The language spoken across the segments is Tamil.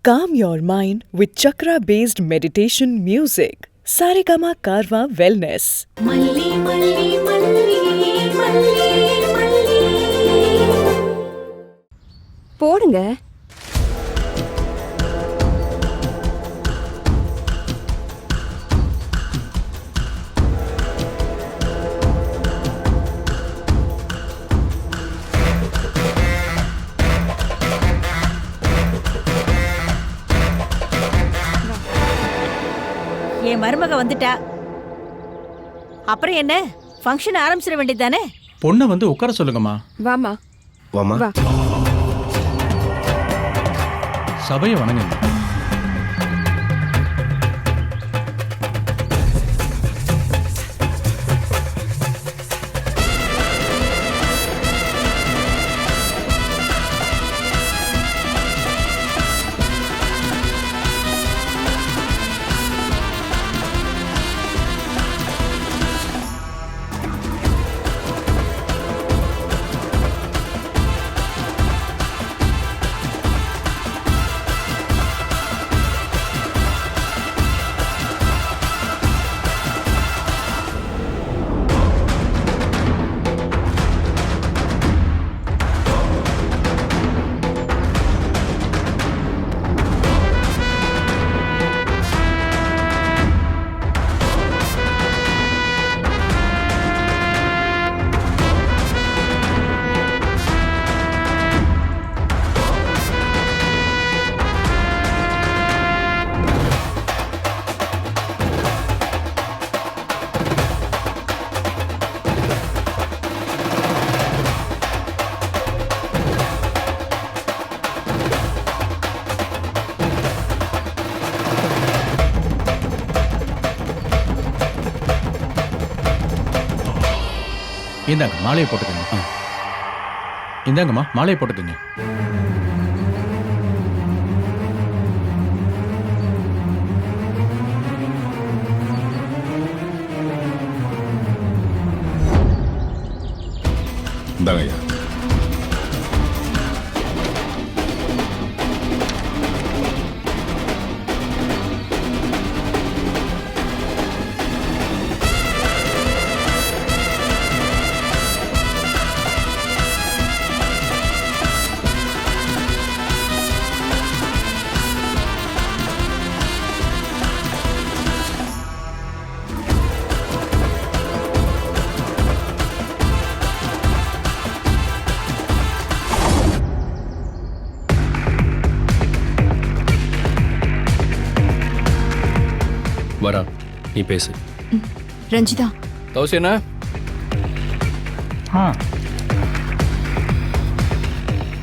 Calm your mind with chakra-based meditation music. Saregama Karwa Wellness. மல்லி மல்லி மல்லி மல்லி மல்லி போடுங்க. என் மருமக வந்துட்டா. அப்புறம் என்ன, ஃபங்க்ஷன் ஆரம்பிச்சிட வேண்டியதானே? பொண்ணை வந்து உட்கார சொல்லுங்கம்மா. வாமா வாமா. வா. சபையை வணங்குங்க. இந்தாங்க மாலையை போட்டுக்கோங்க. இந்தாங்கம்மா மாலையை போட்டுக்கோங்க. இந்தாங்க ஐயா. வரா, நீ பேசு. ரஞ்சிதா. தௌசியனா?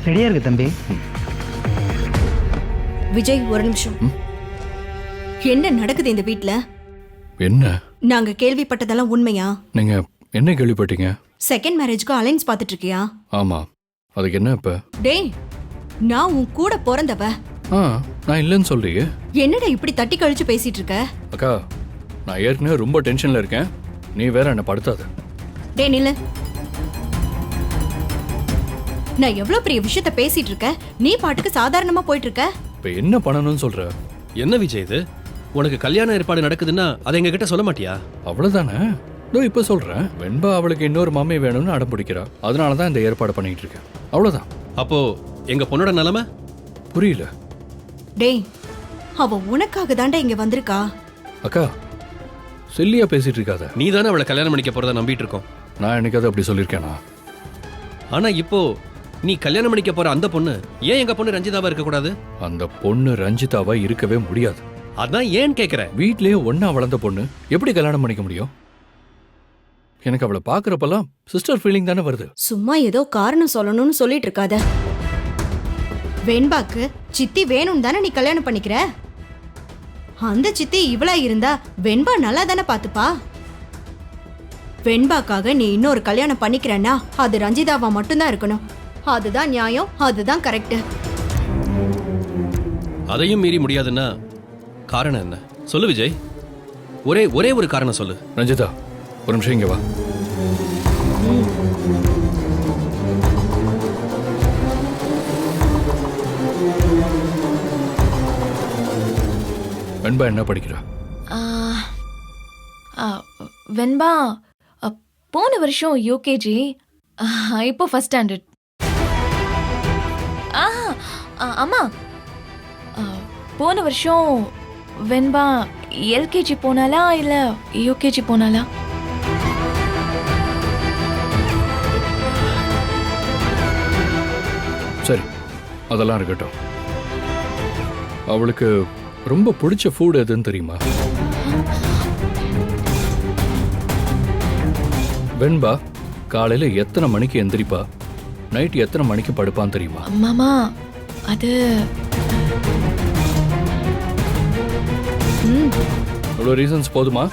ரெடியா இருக்கு தம்பி. விஜய் ஒரு நிமிஷம். என்ன நடக்குது இந்த வீட்ல? என்ன நாங்க கேள்விப்பட்டதெல்லாம் உண்மையா? நீங்க என்ன கேள்விப்பட்டீங்க? செகண்ட் மேரேஜ்க்கு அலைன்ஸ் பாத்துட்டு இருக்கியா? ஆமா, அதுக்கு என்ன இப்ப? டேய், நான் உன் கூட பிறந்தவ. நான் இல்லைன்னு சொல்றீங்க. என்னடா இப்படி தட்டி கழிச்சு பேசிட்டு இருக்க? அக்கா, நான் ஏற்கனவே ரொம்ப டென்ஷன்ல இருக்கேன், நீ வேற என்ன படுத்தாத. டேய் நில்லு. நான் எவ்வளவு பெரிய விஷயத்த பேசிட்டு இருக்க, நீ பாட்டுக்கு சாதாரணமா போயிட்டு இருக்க. இப்ப என்ன பண்ணணும்னு சொல்ற? என்ன விஜய் இது? உனக்கு கல்யாண ஏற்பாடு நடக்குதுன்னா அதை எங்க கிட்ட சொல்ல மாட்டியா? அவ்வளவுதானே. இதோ இப்ப சொல்றேன். வெண்பா அவளுக்கு இன்னொரு மாமி வேணும்னு அடம் பிடிக்கிறா, அதனாலதான் இந்த ஏற்பாடு பண்ணிட்டு இருக்கேன். அவ்வளவுதான். அப்போ எங்க பொண்ணோட நிலைமை? புரியல. டேய், அவ உனக்காக தாண்டா இங்க வந்திருக்கா. அக்கா, சில்லியா பேசிட்டு இருக்காத. நீ தானே அவளை கல்யாணம் பண்ணிக்க போறதா நம்பிட்டு இருக்கோம். நான் என்னைக்காவது அப்படி சொல்லியிருக்கேனா? ஆனா இப்போ நீ கல்யாணம் பண்ணிக்க போற அந்த பொண்ணு ஏன் எங்க பொண்ணு ரஞ்சிதாவா இருக்க கூடாது? அந்த பொண்ணு ரஞ்சிதாவா இருக்கவே முடியாது. அதான் ஏன் கேக்குற? வீட்லயே ஒன்னா வளர்ந்த பொண்ணு எப்படி கல்யாணம் பண்ணிக்க முடியும்? எனக்கு அவளை பாக்குறப்பெல்லாம் சிஸ்டர் ஃபீலிங் தானே வருது. சும்மா ஏதோ காரணம் சொல்லணும்னு சொல்லிட்டு இருக்காத. வெண்பாக்கு சித்தி வேணும் தானே நீ கல்யாணம் பண்ணிக்கிற. அந்த சித்தி இவளா இருந்தா வெண்பா நல்லா தானே பாத்துப்பா. வெண்பாக்காக நீ இன்னொரு கல்யாணம் பண்ணிக்கிறன்னா அது ரஞ்சிதாவா மட்டும்தான் இருக்கணும். அதுதான் நியாயம், அதுதான் கரெக்ட். அதையும் மீறி முடியாதுன்னா காரணம் என்ன சொல்லு விஜய். ஒரே ஒரு காரணம் சொல்லு. ரஞ்சிதா, ஒரு நிமிஷம் இங்க வா. வெண்பா என்ன படிக்கிறா? ஆ, ஆ, வெண்பா போன வருஷம் யூகேஜி, இப்போ ஃபர்ஸ்ட் ஸ்டாண்டர்ட். அம்மா, போன வருஷம் வெண்பா எல்கேஜி போனாலா இல்ல யூகேஜி போனாலா? சரி, அதெல்லாம் இருக்கட்டும். அவளுக்கு ரொம்ப பிடிச்ச ஃபுட் எதுன்னு தெரியுமா? வெண்பா காலையில எத்தனை மணிக்கு எந்திரிப்பா, நைட் எத்தனை மணிக்கு படுப்பான்னு தெரியுமா? மாமா, அது இவ்வளோ ரீசன்ஸ் போதுமா?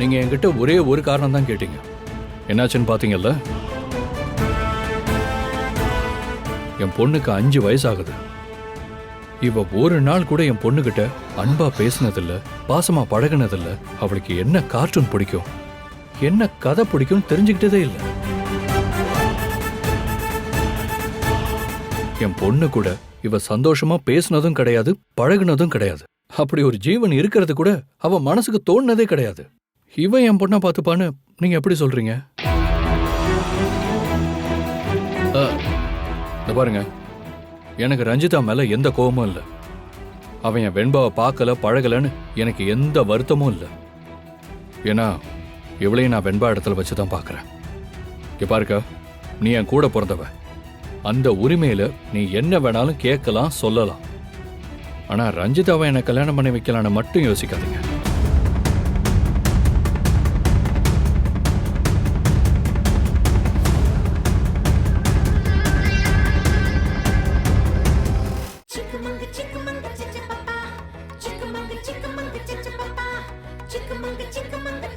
நீங்க என்கிட்ட ஒரே ஒரு காரணம் தான் கேட்டீங்க. என்னாச்சுன்னு பாத்தீங்கல்ல? என் பொண்ணுக்கு 5 வயசு ஆகுது. இவ ஒரு நாள் கூட என் பொண்ணுகிட்ட அன்பா பேசினதில்ல, பாசமா பழகினதில்ல. அவளுக்கு என்ன கார்ட்டூன் பிடிக்கும், என்ன கதை பிடிக்கும் தெரிஞ்சுக்கிட்டதே இல்லை. என் பொண்ணு கூட இவ சந்தோஷமா பேசினதும் கிடையாது, பழகுனதும் கிடையாது. அப்படி ஒரு ஜீவன் இருக்கிறது கூட அவ மனசுக்கு தோணுனதே கிடையாது. இவன் என் பொண்ணை பார்த்துப்பான்னு நீங்க எப்படி சொல்றீங்க? இந்த பாருங்க, எனக்கு ரஞ்சிதா மேல எந்த கோபமும் இல்லை. அவன் என் வெண்பாவை பார்க்கல பழகலன்னு எனக்கு எந்த வருத்தமும் இல்லை. ஏன்னா இவளையும் நான் வெண்பா இடத்துல வச்சு தான் பார்க்குறேன். இப்போ பாருக்கா, நீ என் கூட பிறந்தவ. அந்த உரிமையில நீ என்ன வேணாலும் கேட்கலாம், சொல்லலாம். ஆனா ரஞ்சிதாவை என்னை கல்யாணம் பண்ணி வைக்கலான்னு மட்டும் யோசிக்காதீங்க. Chickamauga, chickamauga, chickamauga, chickamauga, chickamauga, chickamauga, chickamauga,